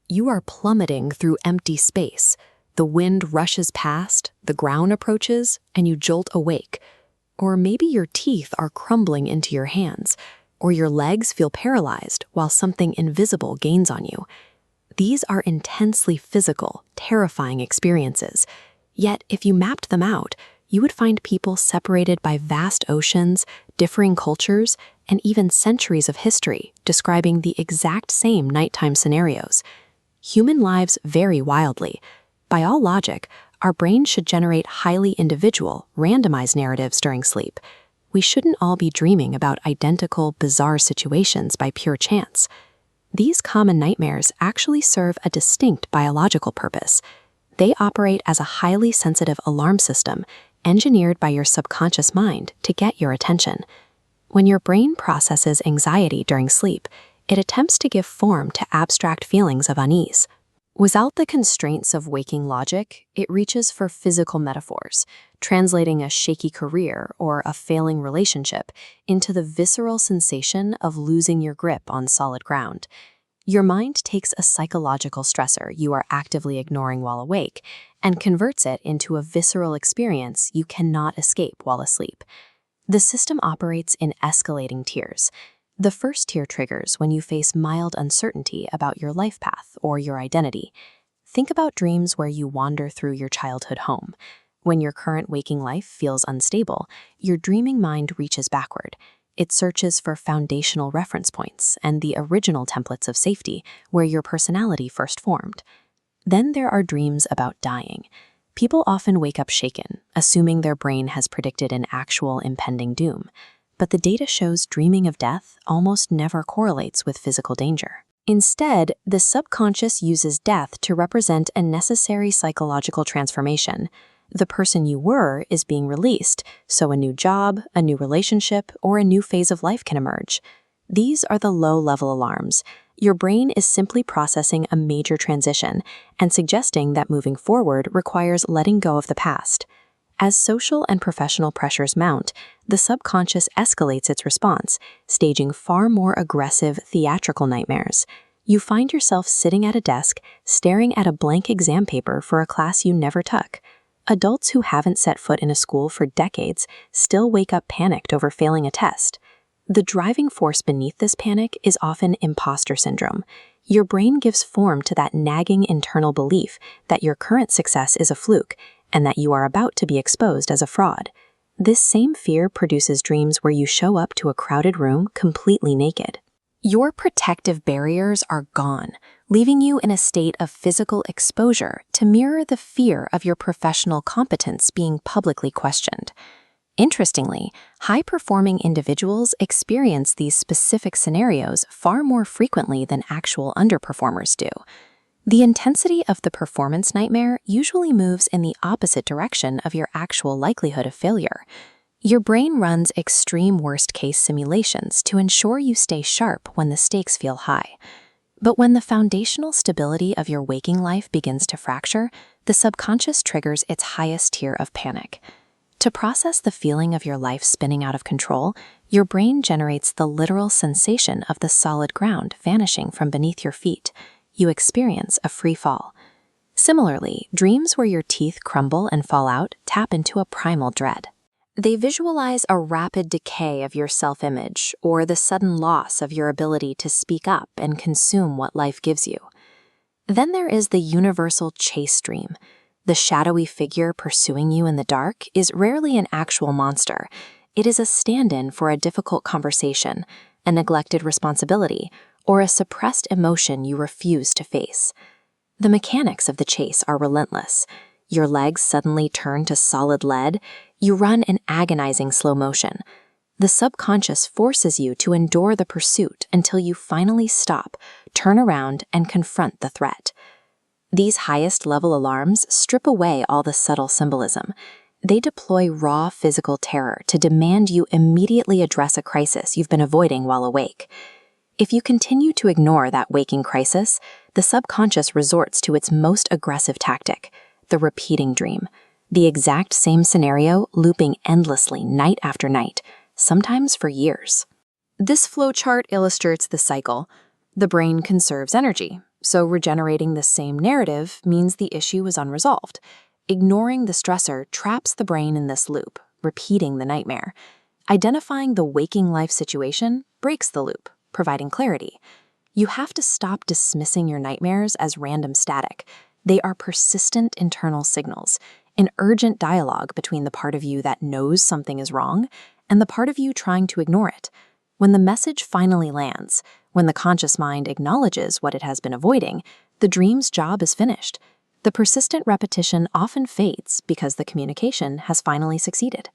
You are plummeting through empty space. The wind rushes past, the ground approaches, and you jolt awake. Or maybe your teeth are crumbling into your hands, or your legs feel paralyzed while something invisible gains on you. These are intensely physical, terrifying experiences. Yet, if you mapped them out, you would find people separated by vast oceans, differing cultures, and even centuries of history describing the exact same nighttime scenarios. Human lives vary wildly. By all logic, our brains should generate highly individual, randomized narratives during sleep. We shouldn't all be dreaming about identical, bizarre situations by pure chance. These common nightmares actually serve a distinct biological purpose. They operate as a highly sensitive alarm system engineered by your subconscious mind to get your attention. When your brain processes anxiety during sleep, it attempts to give form to abstract feelings of unease. Without the constraints of waking logic, it reaches for physical metaphors, translating a shaky career or a failing relationship into the visceral sensation of losing your grip on solid ground. Your mind takes a psychological stressor you are actively ignoring while awake and converts it into a visceral experience you cannot escape while asleep. The system operates in escalating tiers. The first tier triggers when you face mild uncertainty about your life path or your identity. Think about dreams where you wander through your childhood home. When your current waking life feels unstable, your dreaming mind reaches backward. It searches for foundational reference points and the original templates of safety where your personality first formed. Then there are dreams about dying. People often wake up shaken, assuming their brain has predicted an actual impending doom. But the data shows dreaming of death almost never correlates with physical danger. Instead, the subconscious uses death to represent a necessary psychological transformation. The person you were is being released, so a new job, a new relationship, or a new phase of life can emerge. These are the low-level alarms. Your brain is simply processing a major transition and suggesting that moving forward requires letting go of the past. As social and professional pressures mount, the subconscious escalates its response, staging far more aggressive, theatrical nightmares. You find yourself sitting at a desk, staring at a blank exam paper for a class you never took. Adults who haven't set foot in a school for decades still wake up panicked over failing a test. The driving force beneath this panic is often imposter syndrome. Your brain gives form to that nagging internal belief that your current success is a fluke and that you are about to be exposed as a fraud. This same fear produces dreams where you show up to a crowded room completely naked. Your protective barriers are gone, leaving you in a state of physical exposure to mirror the fear of your professional competence being publicly questioned. Interestingly, high-performing individuals experience these specific scenarios far more frequently than actual underperformers do. The intensity of the performance nightmare usually moves in the opposite direction of your actual likelihood of failure. Your brain runs extreme worst-case simulations to ensure you stay sharp when the stakes feel high. But when the foundational stability of your waking life begins to fracture, the subconscious triggers its highest tier of panic. To process the feeling of your life spinning out of control, your brain generates the literal sensation of the solid ground vanishing from beneath your feet. You experience a free fall. Similarly, dreams where your teeth crumble and fall out tap into a primal dread. They visualize a rapid decay of your self-image or the sudden loss of your ability to speak up and consume what life gives you. Then there is the universal chase dream. The shadowy figure pursuing you in the dark is rarely an actual monster. It is a stand-in for a difficult conversation, a neglected responsibility, or a suppressed emotion you refuse to face. The mechanics of the chase are relentless. Your legs suddenly turn to solid lead. You run in agonizing slow motion. The subconscious forces you to endure the pursuit until you finally stop, turn around, and confront the threat. These highest-level alarms strip away all the subtle symbolism. They deploy raw physical terror to demand you immediately address a crisis you've been avoiding while awake. If you continue to ignore that waking crisis, the subconscious resorts to its most aggressive tactic, the repeating dream. The exact same scenario looping endlessly night after night, sometimes for years. This flowchart illustrates the cycle. The brain conserves energy, So regenerating this same narrative means the issue is unresolved. Ignoring the stressor traps the brain in this loop, repeating the nightmare. Identifying the waking life situation breaks the loop, providing clarity. You have to stop dismissing your nightmares as random static. They are persistent internal signals, an urgent dialogue between the part of you that knows something is wrong and the part of you trying to ignore it. When the message finally lands, when the conscious mind acknowledges what it has been avoiding, the dream's job is finished. The persistent repetition often fades because the communication has finally succeeded.